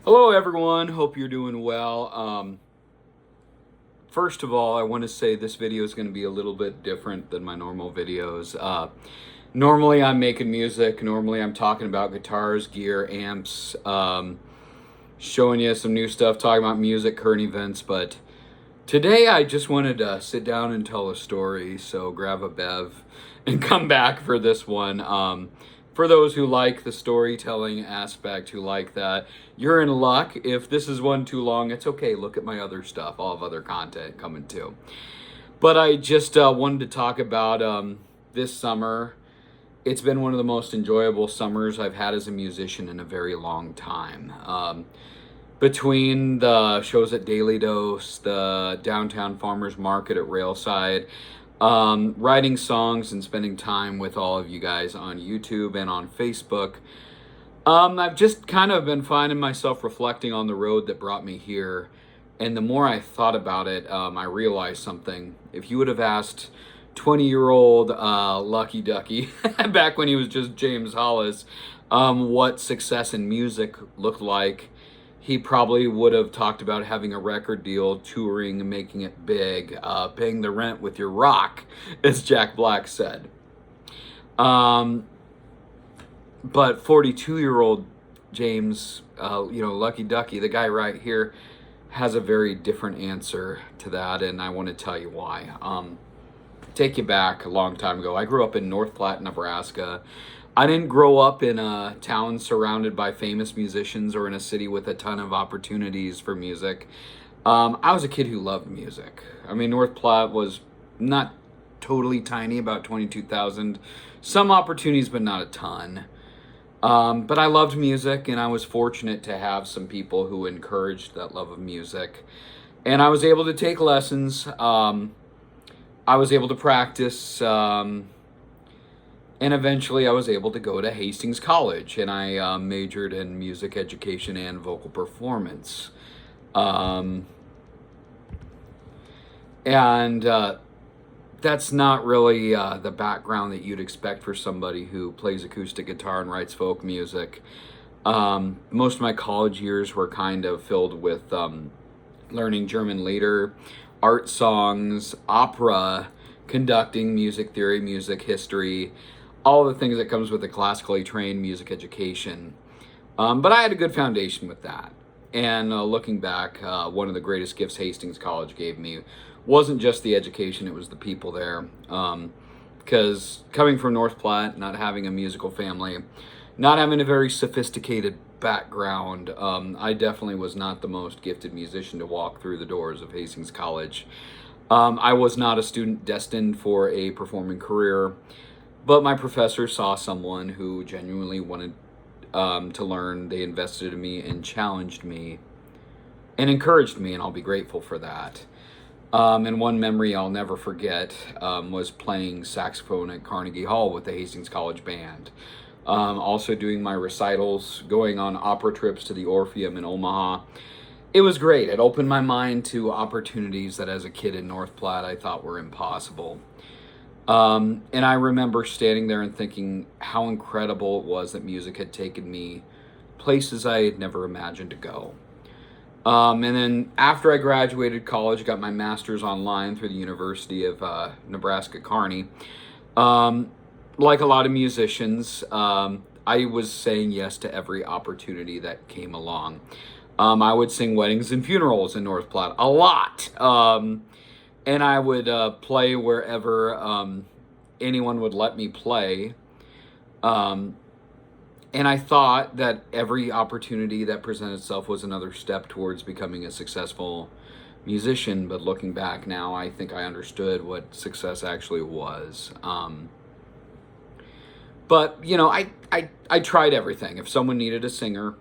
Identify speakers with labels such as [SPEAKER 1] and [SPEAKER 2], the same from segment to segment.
[SPEAKER 1] Hello, everyone. Hope you're doing well. First of all, I want to say this video is going to be a little bit different than my normal videos. Normally, I'm making music. Normally, I'm talking about guitars, gear, amps, showing you some new stuff, talking about music, current events. But today, I just wanted to sit down and tell a story. So grab a bev and come back for this one. For those who like the storytelling aspect, who like that, you're in luck. If this is one too long, it's okay. Look at my other stuff. I'll have other content coming too. But I just wanted to talk about this summer. It's been one of the most enjoyable summers I've had as a musician in a very long time. Between the shows at Daily Dose, the downtown farmers market at Railside, writing songs and spending time with all of you guys on YouTube and on Facebook, I've just kind of been finding myself reflecting on the road that brought me here. And the more I thought about it, I realized something. If you would have asked 20-year-old Lucky Ducky, back when he was just James Hollis, what success in music looked like, he probably would have talked about having a record deal, touring, making it big, paying the rent with your rock, as Jack Black said. But 42-year-old James, Lucky Ducky, the guy right here, has a very different answer to that, and I want to tell you why. Take you back a long time ago. I grew up in North Platte, Nebraska. I didn't grow up in a town surrounded by famous musicians or in a city with a ton of opportunities for music. I was a kid who loved music. I mean, North Platte was not totally tiny, about 22,000. Some opportunities, but not a ton. But I loved music, and I was fortunate to have some people who encouraged that love of music. And I was able to take lessons. I was able to practice. And eventually I was able to go to Hastings College, and I majored in music education and vocal performance. And that's not really the background that you'd expect for somebody who plays acoustic guitar and writes folk music. Most of my college years were kind of filled with learning German lieder, art songs, opera, conducting, music theory, music history, all the things that comes with a classically trained music education. But I had a good foundation with that. And looking back, one of the greatest gifts Hastings College gave me wasn't just the education, it was the people there. Because coming from North Platte, not having a musical family, not having a very sophisticated background, I definitely was not the most gifted musician to walk through the doors of Hastings College. I was not a student destined for a performing career. But my professor saw someone who genuinely wanted to learn. They invested in me and challenged me and encouraged me, and I'll be grateful for that. And one memory I'll never forget was playing saxophone at Carnegie Hall with the Hastings College Band. Also doing my recitals, going on opera trips to the Orpheum in Omaha. It was great. It opened my mind to opportunities that as a kid in North Platte I thought were impossible. And I remember standing there and thinking how incredible it was that music had taken me places I had never imagined to go. And then after I graduated college, got my master's online through the University of Nebraska Kearney. Like a lot of musicians, I was saying yes to every opportunity that came along. I would sing weddings and funerals in North Platte a lot. And I would play wherever anyone would let me play. And I thought that every opportunity that presented itself was another step towards becoming a successful musician. But looking back now, I think I understood what success actually was. But, I tried everything. If someone needed a singer,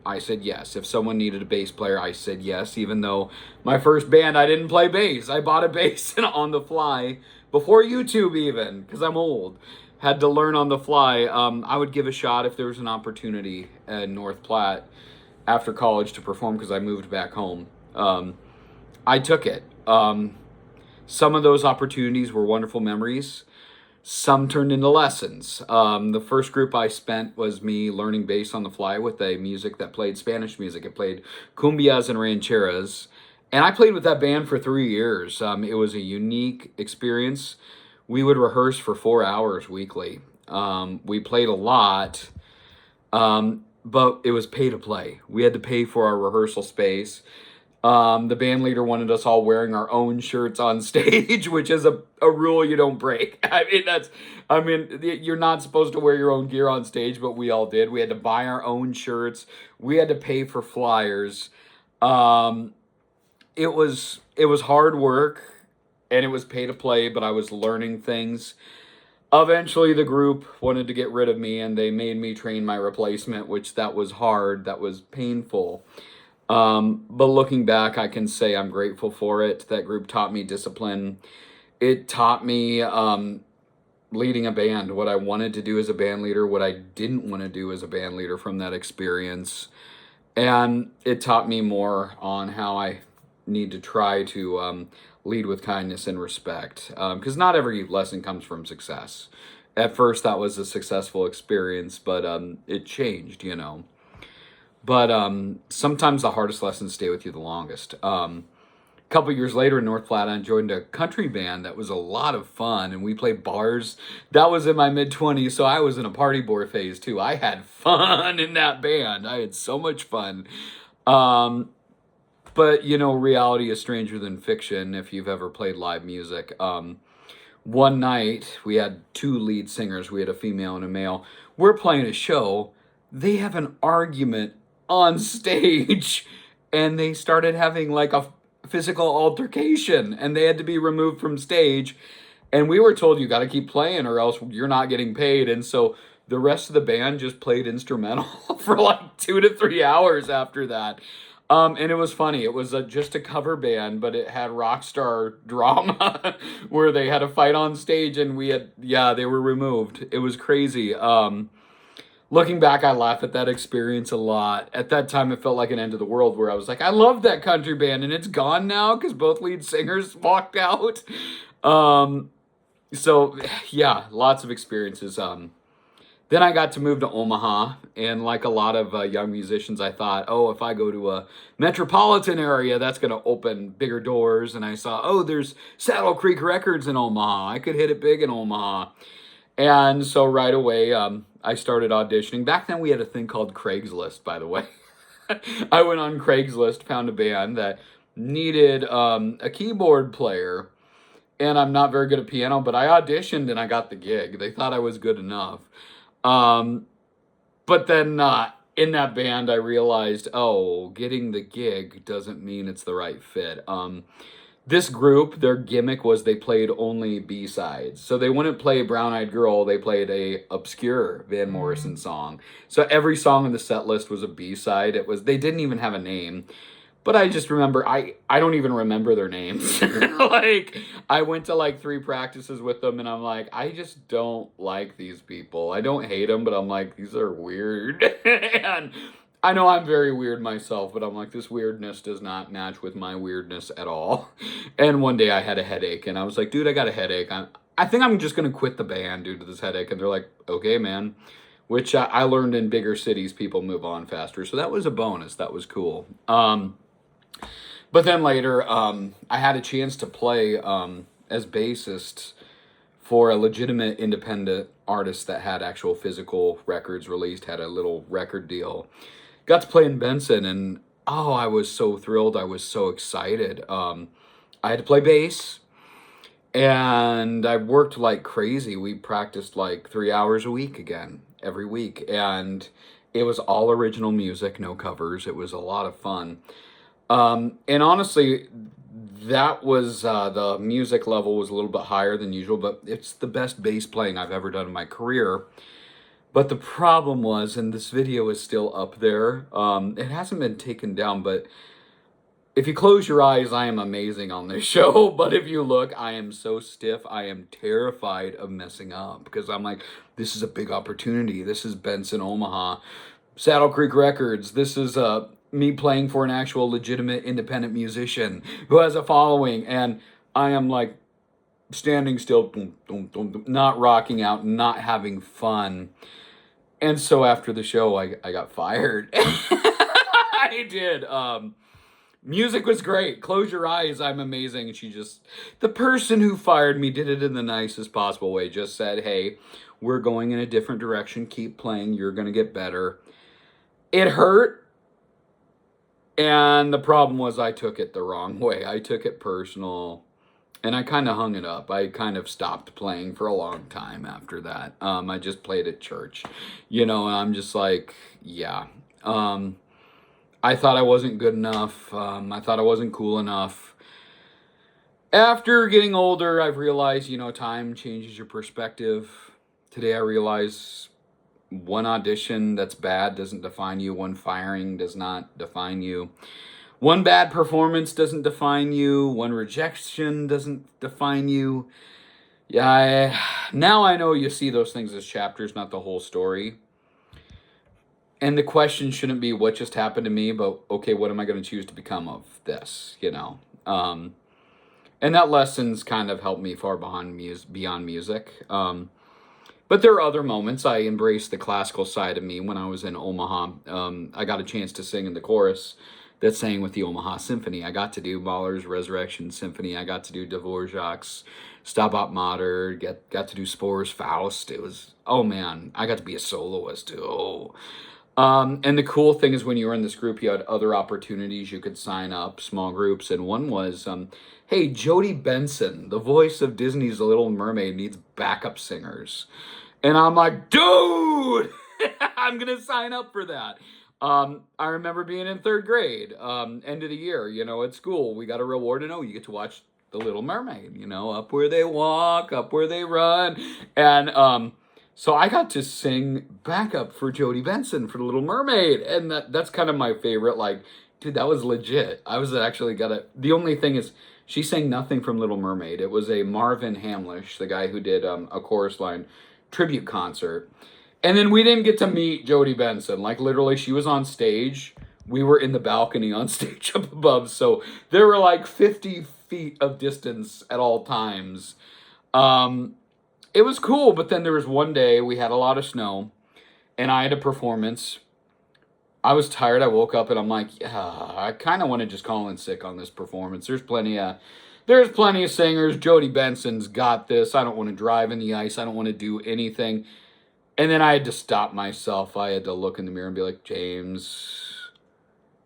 [SPEAKER 1] I said yes. If someone needed a bass player, I said yes, even though my first band, I didn't play bass. I bought a bass on the fly before YouTube even, because I'm old. Had to learn on the fly. I would give a shot if there was an opportunity in North Platte after college to perform because I moved back home. I took it. Some of those opportunities were wonderful memories. Some turned into lessons. The first group I spent was me learning bass on the fly with a music that played Spanish music. It played cumbias and rancheras. And I played with that band for 3 years. It was a unique experience. We would rehearse for 4 hours weekly. We played a lot, but it was pay to play. We had to pay for our rehearsal space. The band leader wanted us all wearing our own shirts on stage, which is a rule you don't break. You're not supposed to wear your own gear on stage, but we all did. We had to buy our own shirts. We had to pay for flyers. It was hard work, and it was pay to play, but I was learning things. Eventually, the group wanted to get rid of me, and they made me train my replacement, which that was hard. That was painful. But looking back, I can say I'm grateful for it. That group taught me discipline. It taught me leading a band, what I wanted to do as a band leader, what I didn't want to do as a band leader from that experience. And it taught me more on how I need to try to lead with kindness and respect. Because not every lesson comes from success. At first, that was a successful experience, but it changed, you know. But sometimes the hardest lessons stay with you the longest. A couple years later in North Platte, I joined a country band that was a lot of fun, and we played bars. That was in my mid-20s, so I was in a party boy phase too. I had fun in that band. I had so much fun. But, you know, reality is stranger than fiction if you've ever played live music. One night, we had two lead singers. We had a female and a male. We're playing a show. They have an argument on stage, and they started having like a physical altercation, and they had to be removed from stage. And we were told, you got to keep playing or else you're not getting paid. And so the rest of the band just played instrumental for like 2 to 3 hours after that. And it was funny. It was just a cover band, but it had rock star drama where they had a fight on stage, and they were removed. It was crazy. Looking back, I laugh at that experience a lot. At that time, it felt like an end of the world where I was like, I love that country band, and it's gone now because both lead singers walked out. So, yeah, lots of experiences. Then I got to move to Omaha, and like a lot of young musicians, I thought, oh, if I go to a metropolitan area, that's going to open bigger doors. And I saw, oh, there's Saddle Creek Records in Omaha. I could hit it big in Omaha. And so right away, I started auditioning. Back then, we had a thing called Craigslist, by the way. I went on Craigslist, found a band that needed a keyboard player. And I'm not very good at piano, but I auditioned and I got the gig. They thought I was good enough. But then in that band, I realized, oh, getting the gig doesn't mean it's the right fit. This group, their gimmick was they played only B-sides. So they wouldn't play Brown Eyed Girl, they played a obscure Van Morrison song. So every song on the set list was a B-side. They didn't even have a name. But I just remember, I don't even remember their names. Like, I went to like 3 practices with them, and I'm like, I just don't like these people. I don't hate them, but I'm like, these are weird. And I know I'm very weird myself, but I'm like, this weirdness does not match with my weirdness at all. And one day I had a headache, and I was like, dude, I got a headache. I think I'm just going to quit the band due to this headache. And they're like, okay, man. Which I learned in bigger cities, people move on faster. So that was a bonus. That was cool. But then later, I had a chance to play as bassist for a legitimate independent artist that had actual physical records released, had a little record deal. Got to play in Benson, and oh, I was so thrilled. I was so excited. I had to play bass, and I worked like crazy. We practiced like 3 hours a week again, every week. And it was all original music, no covers. It was a lot of fun. And honestly, that was, the music level was a little bit higher than usual, but it's the best bass playing I've ever done in my career. But the problem was, and this video is still up there, it hasn't been taken down, but if you close your eyes, I am amazing on this show. But if you look, I am so stiff. I am terrified of messing up because I'm like, this is a big opportunity. This is Benson, Omaha, Saddle Creek Records. This is, me playing for an actual legitimate independent musician who has a following, and I am like standing still, dum, dum, dum, dum, not rocking out, not having fun. And so after the show, I got fired. I did. Music was great. Close your eyes. I'm amazing. And the person who fired me did it in the nicest possible way. Just said, hey, we're going in a different direction. Keep playing. You're going to get better. It hurt. And the problem was I took it the wrong way. I took it personal. And I kind of hung it up. I kind of stopped playing for a long time after that. I just played at church, and I'm just like, yeah. I thought I wasn't good enough. I thought I wasn't cool enough. After getting older, I've realized, time changes your perspective. Today I realize one audition that's bad doesn't define you. One firing does not define you. One bad performance doesn't define you. One rejection doesn't define you. Yeah, now I know you see those things as chapters, not the whole story. And the question shouldn't be what just happened to me, but okay, what am I going to choose to become of this, And that lesson's kind of helped me far beyond music. But there are other moments. I embraced the classical side of me when I was in Omaha. I got a chance to sing in the chorus that sang with the Omaha Symphony. I got to do Mahler's Resurrection Symphony. I got to do Dvorak's Stabat Mater. Got to do Spohr's Faust. It was, oh man, I got to be a soloist too. And the cool thing is when you were in this group, you had other opportunities. You could sign up, small groups. And one was, hey, Jodie Benson, the voice of Disney's The Little Mermaid, needs backup singers. And I'm like, dude, I'm going to sign up for that. I remember being in third grade, end of the year, at school, we got a reward. And you get to watch The Little Mermaid, up where they walk, up where they run. And, so I got to sing backup for Jodie Benson for The Little Mermaid. And that's kind of my favorite. Like, dude, that was legit. I was actually the only thing is she sang nothing from Little Mermaid. It was a Marvin Hamlish, the guy who did a chorus line tribute concert. And then we didn't get to meet Jodie Benson. Like, literally, she was on stage. We were in the balcony on stage up above. So there were like 50 feet of distance at all times. It was cool, but then there was one day we had a lot of snow, and I had a performance. I was tired. I woke up, and I'm like, yeah, I kind of want to just call in sick on this performance. There's plenty of singers. Jodie Benson's got this. I don't want to drive in the ice. I don't want to do anything. And then I had to stop myself. I had to look in the mirror and be like, James,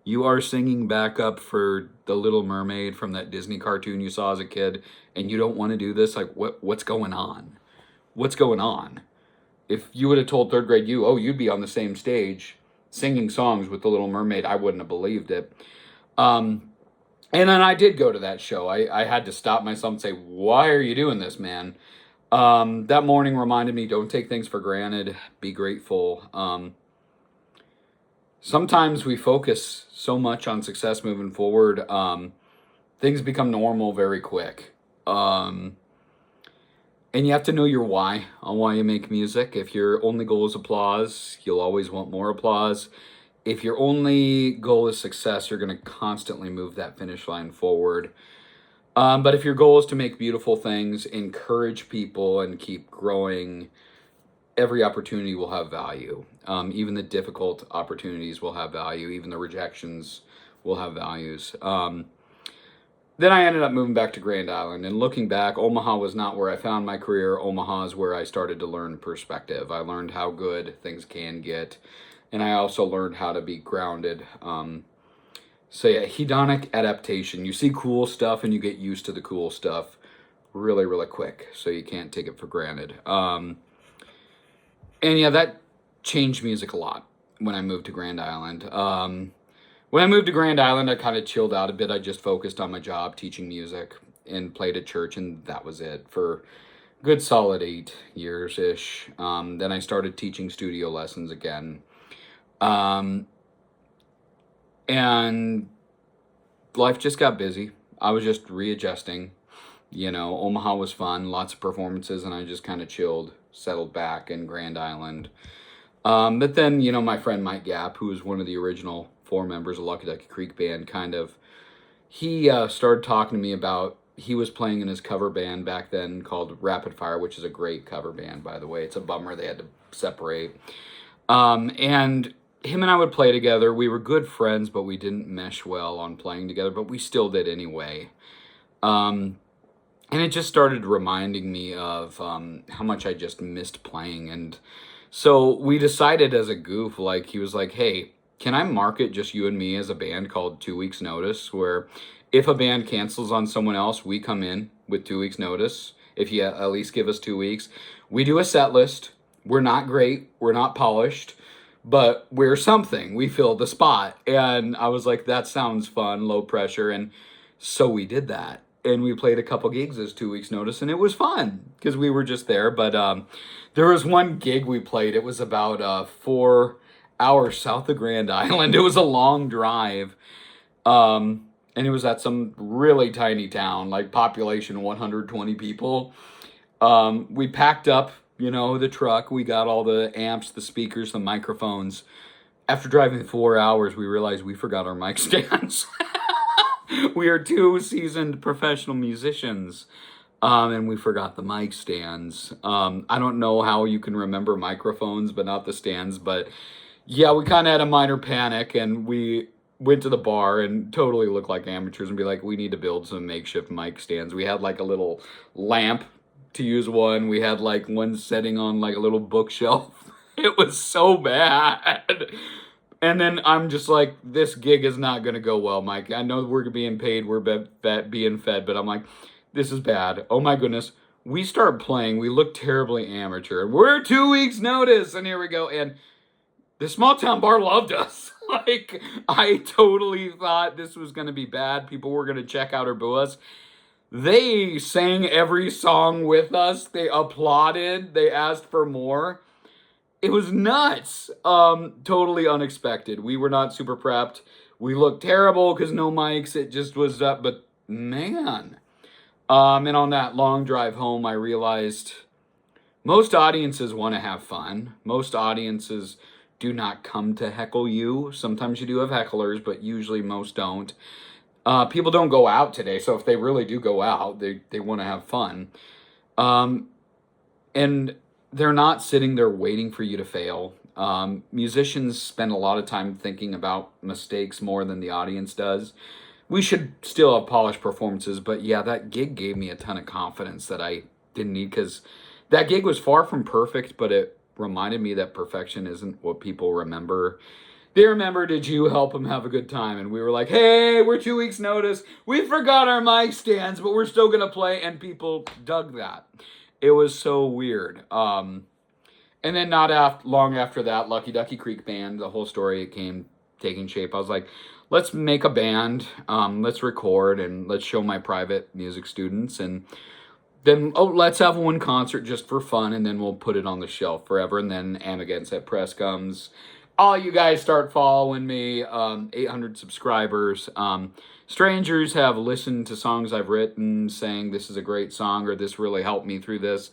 [SPEAKER 1] you are singing backup for The Little Mermaid from that Disney cartoon you saw as a kid, and you don't want to do this? Like, what's going on? What's going on? If you would have told third grade you'd be on the same stage singing songs with The Little Mermaid, I wouldn't have believed it. And then I did go to that show. I had to stop myself and say, why are you doing this, man? That morning reminded me, don't take things for granted. Be grateful. Sometimes we focus so much on success moving forward. Things become normal very quick. And you have to know your why on why you make music. If your only goal is applause, you'll always want more applause. If your only goal is success, you're going to constantly move that finish line forward. But if your goal is to make beautiful things, encourage people, and keep growing, every opportunity will have value. Even the difficult opportunities will have value. Even the rejections will have values. Then I ended up moving back to Grand Island, and looking back, Omaha was not where I found my career. Omaha is where I started to learn perspective. I learned how good things can get, and I also learned how to be grounded. So yeah, hedonic adaptation. You see cool stuff and you get used to the cool stuff really, really quick, so you can't take it for granted. And yeah, that changed music a lot when I moved to Grand Island. When I moved to Grand Island, I kind of chilled out a bit. I just focused on my job, teaching music, and played at church, and that was it for a good solid 8 years-ish. Then I started teaching studio lessons again. And life just got busy. I was just readjusting. Omaha was fun, lots of performances, and I just kind of chilled, settled back in Grand Island. But then, my friend Mike Gapp, who was one of the original 4 members of Lucky Ducky Creek Band, he started talking to me about he was playing in his cover band back then called Rapid Fire, which is a great cover band, by the way. It's a bummer they had to separate. And him and I would play together. We were good friends, but we didn't mesh well on playing together, but we still did anyway. And it just started reminding me of how much I just missed playing. And so we decided as a goof, like, he was like, hey, can I market just you and me as a band called 2 Weeks Notice, where if a band cancels on someone else, we come in with 2 weeks notice. If you at least give us 2 weeks, we do a set list. We're not great. We're not polished, but we're something. We fill the spot. And I was like, that sounds fun, low pressure. And so we did that. And we played a couple gigs as 2 weeks notice, and it was fun because we were just there. But there was one gig we played. It was about 4 hours south of Grand Island. It was a long drive. And it was at some really tiny town, like population 120 people. We packed up, the truck. We got all the amps, the speakers, the microphones. After driving 4 hours, we realized we forgot our mic stands. We are 2 seasoned professional musicians, and we forgot the mic stands. I don't know how you can remember microphones, but not the stands. But yeah, we kind of had a minor panic, and we went to the bar and totally looked like amateurs and be like, we need to build some makeshift mic stands. We had like a little lamp to use one. We had like one setting on like a little bookshelf. It was so bad. And then I'm just like, this gig is not going to go well, Mike. I know we're being paid, we're being fed, but I'm like, this is bad. Oh my goodness. We start playing. We look terribly amateur. We're 2 weeks notice. And here we go. And the small town bar loved us. Like, I totally thought this was going to be bad. People were going to check out or boo us. They sang every song with us. They applauded. They asked for more. It was nuts. Totally unexpected. We were not super prepped. We looked terrible because no mics. It just was up. But man. And on that long drive home, I realized most audiences want to have fun. Most audiences do not come to heckle you. Sometimes you do have hecklers, but usually most don't. People don't go out today. So if they really do go out, they want to have fun. And they're not sitting there waiting for you to fail. Musicians spend a lot of time thinking about mistakes more than the audience does. We should still have polished performances, but yeah, that gig gave me a ton of confidence that I didn't need, because that gig was far from perfect, but it reminded me that perfection isn't what people remember. They remember, did you help them have a good time? And we were like, hey, we're 2 weeks notice. We forgot our mic stands, but we're still going to play. And people dug that. It was so weird. And then not long after that, Lucky Ducky Creek Band, the whole story came taking shape. I was like, let's make a band, let's record, and let's show my private music students. And then, let's have one concert just for fun, and then we'll put it on the shelf forever. And then Amagansett Press comes. All you guys start following me, 800 subscribers. Strangers have listened to songs I've written saying this is a great song or this really helped me through this.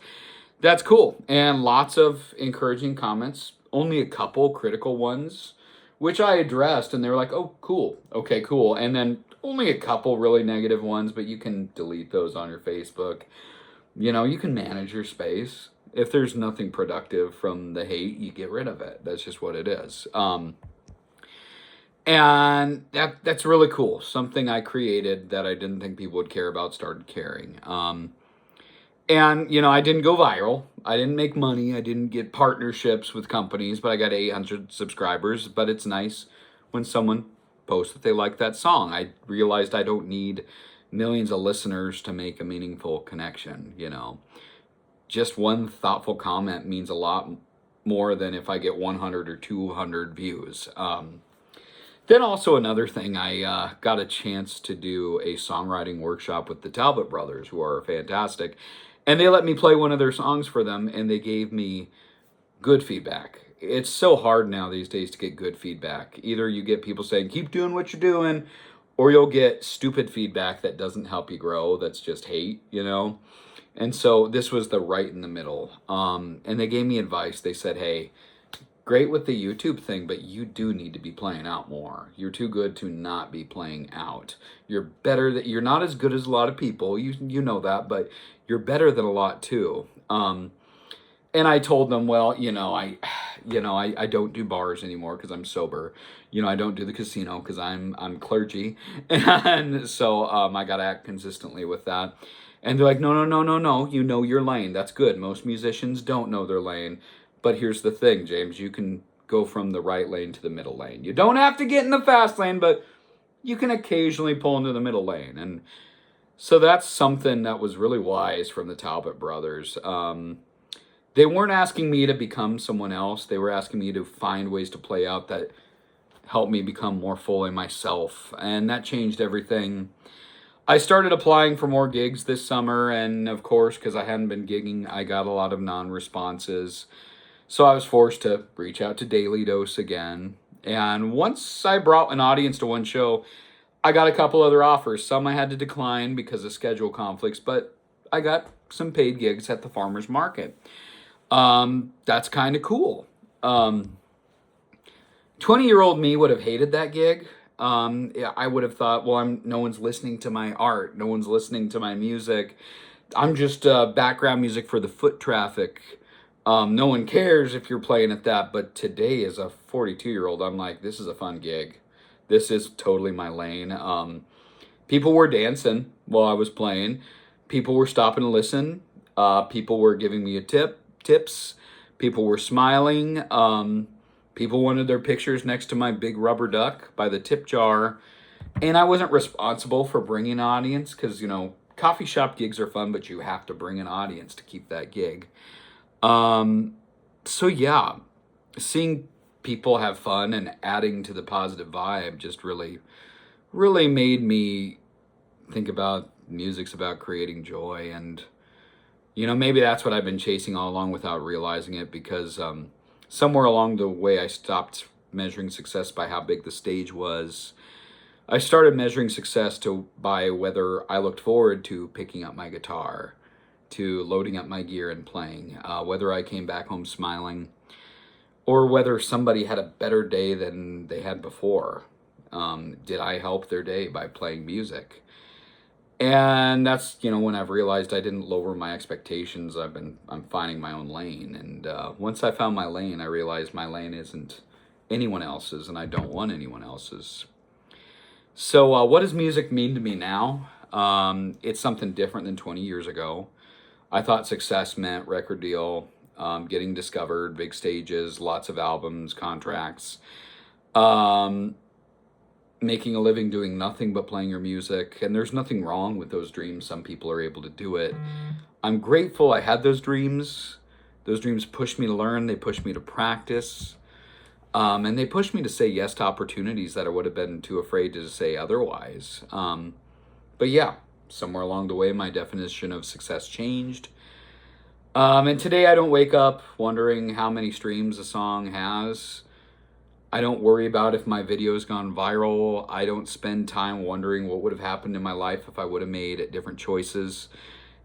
[SPEAKER 1] That's cool. And lots of encouraging comments. Only a couple critical ones, which I addressed, and they were like, oh, cool. Okay, cool. And then only a couple really negative ones, but you can delete those on your Facebook. You can manage your space. If there's nothing productive from the hate, you get rid of it. That's just what it is. And that's really cool. Something I created that I didn't think people would care about started caring. And, I didn't go viral. I didn't make money. I didn't get partnerships with companies, but I got 800 subscribers. But it's nice when someone posts that they like that song. I realized I don't need millions of listeners to make a meaningful connection, Just one thoughtful comment means a lot more than if I get 100 or 200 views. Then also another thing, I got a chance to do a songwriting workshop with the Talbot brothers, who are fantastic. And they let me play one of their songs for them, and they gave me good feedback. It's so hard now these days to get good feedback. Either you get people saying, keep doing what you're doing, or you'll get stupid feedback that doesn't help you grow, that's just hate, And so this was the right in the middle. And they gave me advice. They said, hey, great with the YouTube thing, but you do need to be playing out more. You're too good to not be playing out. You're not as good as a lot of people. You know that, but you're better than a lot too. And I told them, well, I don't do bars anymore because I'm sober. I don't do the casino because I'm clergy, and so I gotta act consistently with that. And they're like, no, no, no, no, no. You know your lane. That's good. Most musicians don't know their lane. But here's the thing, James. You can go from the right lane to the middle lane. You don't have to get in the fast lane, but you can occasionally pull into the middle lane. And so that's something that was really wise from the Talbot brothers. They weren't asking me to become someone else. They were asking me to find ways to play out that helped me become more fully myself. And that changed everything. I started applying for more gigs this summer, and of course, because I hadn't been gigging, I got a lot of non-responses. So I was forced to reach out to Daily Dose again. And once I brought an audience to one show, I got a couple other offers. Some I had to decline because of schedule conflicts, but I got some paid gigs at the farmer's market. That's kind of cool. 20-year-old me would have hated that gig. Yeah, I would have thought, well, no one's listening to my art. No one's listening to my music. I'm just background music for the foot traffic. No one cares if you're playing at that. But today, as a 42-year-old, I'm like, this is a fun gig. This is totally my lane. People were dancing while I was playing. People were stopping to listen. People were giving me tips. People were smiling. People wanted their pictures next to my big rubber duck by the tip jar. And I wasn't responsible for bringing an audience because, coffee shop gigs are fun, but you have to bring an audience to keep that gig. So yeah, seeing people have fun and adding to the positive vibe just really, really made me think about music's about creating joy. And, maybe that's what I've been chasing all along without realizing it, because somewhere along the way, I stopped measuring success by how big the stage was. I started measuring success by whether I looked forward to picking up my guitar, to loading up my gear and playing, whether I came back home smiling, or whether somebody had a better day than they had before. Did I help their day by playing music? And that's, when I've realized I didn't lower my expectations, I'm finding my own lane. And once I found my lane, I realized my lane isn't anyone else's, and I don't want anyone else's. So what does music mean to me now? It's something different than 20 years ago. I thought success meant record deal, getting discovered, big stages, lots of albums, contracts, making a living doing nothing but playing your music. And there's nothing wrong with those dreams. Some people are able to do it. I'm grateful I had those dreams. Those dreams pushed me to learn. They pushed me to practice. And they pushed me to say yes to opportunities that I would have been too afraid to say otherwise. But yeah, somewhere along the way, my definition of success changed. And today I don't wake up wondering how many streams a song has. I don't worry about if my video's gone viral. I don't spend time wondering what would have happened in my life if I would have made different choices.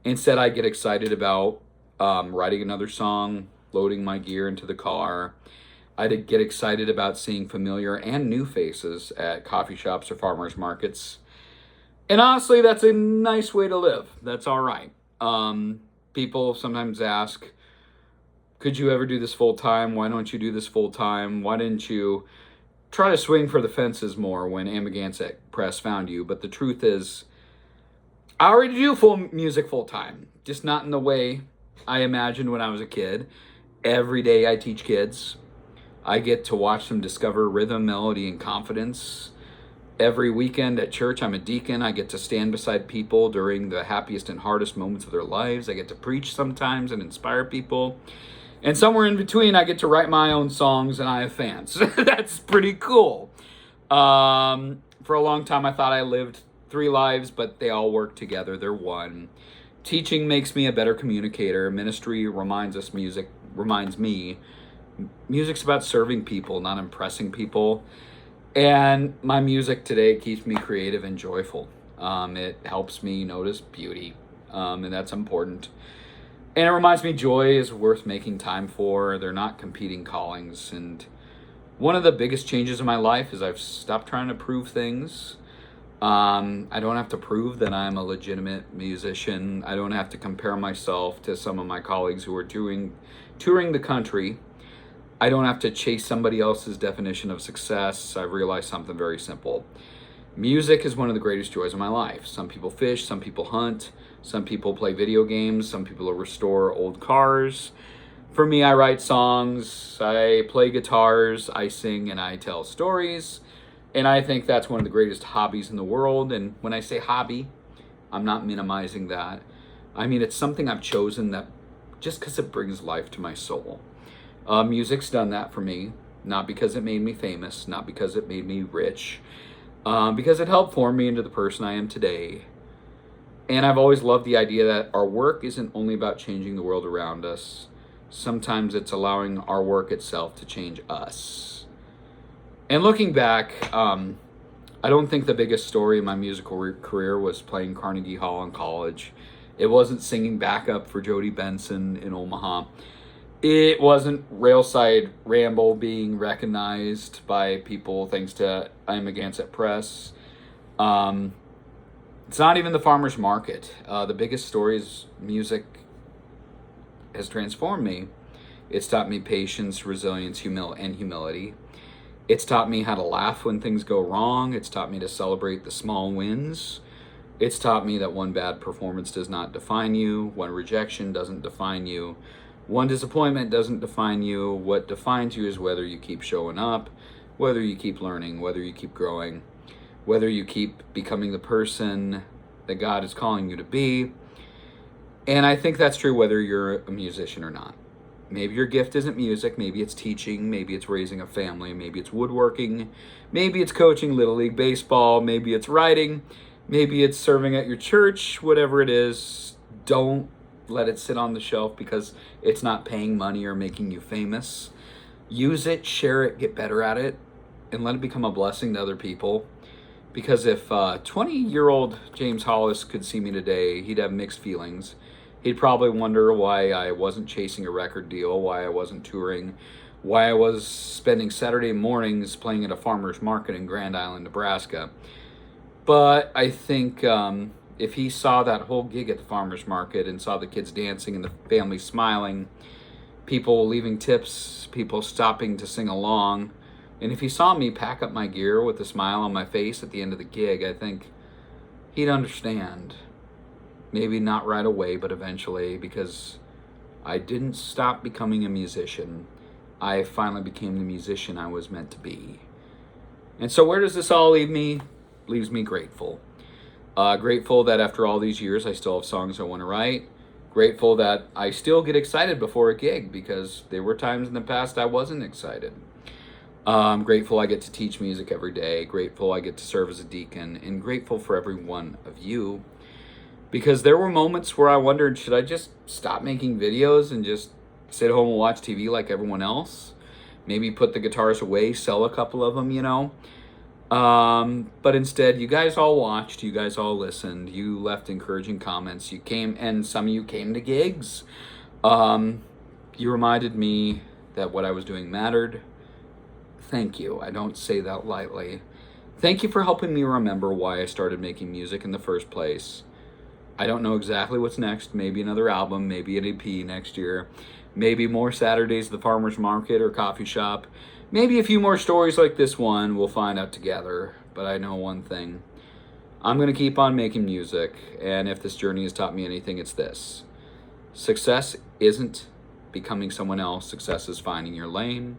[SPEAKER 1] Instead, I get excited about writing another song, loading my gear into the car. I get excited about seeing familiar and new faces at coffee shops or farmers markets. And honestly, that's a nice way to live. That's all right. People sometimes ask, could you ever do this full time? Why don't you do this full time? Why didn't you try to swing for the fences more when Amagansett Press found you? But the truth is, I already do music full time, just not in the way I imagined when I was a kid. Every day I teach kids. I get to watch them discover rhythm, melody, and confidence. Every weekend at church, I'm a deacon. I get to stand beside people during the happiest and hardest moments of their lives. I get to preach sometimes and inspire people. And somewhere in between, I get to write my own songs and I have fans. That's pretty cool. For a long time, I thought I lived 3 lives, but they all work together. They're one. Teaching makes me a better communicator. Ministry reminds me. Music's about serving people, not impressing people. And my music today keeps me creative and joyful. It helps me notice beauty, and that's important. And it reminds me joy is worth making time for. They're not competing callings. And one of the biggest changes in my life is I've stopped trying to prove things. I don't have to prove that I'm a legitimate musician. I don't have to compare myself to some of my colleagues who are touring the country. I don't have to chase somebody else's definition of success. I've realized something very simple. Music is one of the greatest joys of my life. Some people fish, some people hunt, some people play video games, some people restore old cars. For me, I write songs, I play guitars, I sing, and I tell stories. And I think that's one of the greatest hobbies in the world. And when I say hobby, I'm not minimizing that. I mean, it's something I've chosen that just because it brings life to my soul. Music's done that for me, not because it made me famous, not because it made me rich, because it helped form me into the person I am today. And I've always loved the idea that our work isn't only about changing the world around us. Sometimes it's allowing our work itself to change us. And looking back, I don't think the biggest story in my musical career was playing Carnegie Hall in college. It wasn't singing backup for Jody Benson in Omaha. It wasn't Railside Ramble being recognized by people thanks to I'm Against Press. It's not even the farmer's market. The biggest story is music has transformed me. It's taught me patience, resilience, and humility. It's taught me how to laugh when things go wrong. It's taught me to celebrate the small wins. It's taught me that one bad performance does not define you. One rejection doesn't define you. One disappointment doesn't define you. What defines you is whether you keep showing up, whether you keep learning, whether you keep growing, whether you keep becoming the person that God is calling you to be. And I think that's true whether you're a musician or not. Maybe your gift isn't music, maybe it's teaching, maybe it's raising a family, maybe it's woodworking, maybe it's coaching Little League Baseball, maybe it's writing, maybe it's serving at your church, whatever it is. Don't let it sit on the shelf because it's not paying money or making you famous. Use it, share it, get better at it, and let it become a blessing to other people. Because if 20-year-old James Hollis could see me today, he'd have mixed feelings. He'd probably wonder why I wasn't chasing a record deal, why I wasn't touring, why I was spending Saturday mornings playing at a farmer's market in Grand Island, Nebraska. But I think if he saw that whole gig at the farmer's market and saw the kids dancing and the family smiling, people leaving tips, people stopping to sing along, and if he saw me pack up my gear with a smile on my face at the end of the gig, I think he'd understand. Maybe not right away, but eventually, because I didn't stop becoming a musician. I finally became the musician I was meant to be. And so where does this all leave me? Leaves me grateful. Grateful that after all these years, I still have songs I want to write. Grateful that I still get excited before a gig, because there were times in the past I wasn't excited. Grateful I get to teach music every day. Grateful I get to serve as a deacon. And grateful for every one of you. Because there were moments where I wondered, should I just stop making videos and just sit home and watch TV like everyone else? Maybe put the guitars away, sell a couple of them, you know? But instead, you guys all watched, you guys all listened, you left encouraging comments, you came, and some of you came to gigs. You reminded me that what I was doing mattered. Thank you. I don't say that lightly. Thank you for helping me remember why I started making music in the first place. I don't know exactly what's next. Maybe another album, maybe an EP next year. Maybe more Saturdays at the farmer's market or coffee shop. Maybe a few more stories like this one. We'll find out together. But I know one thing. I'm going to keep on making music. And if this journey has taught me anything, it's this. Success isn't becoming someone else. Success is finding your lane,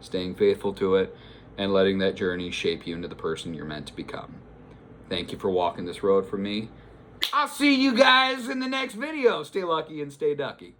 [SPEAKER 1] staying faithful to it, and letting that journey shape you into the person you're meant to become. Thank you for walking this road for me. I'll see you guys in the next video. Stay lucky and stay ducky.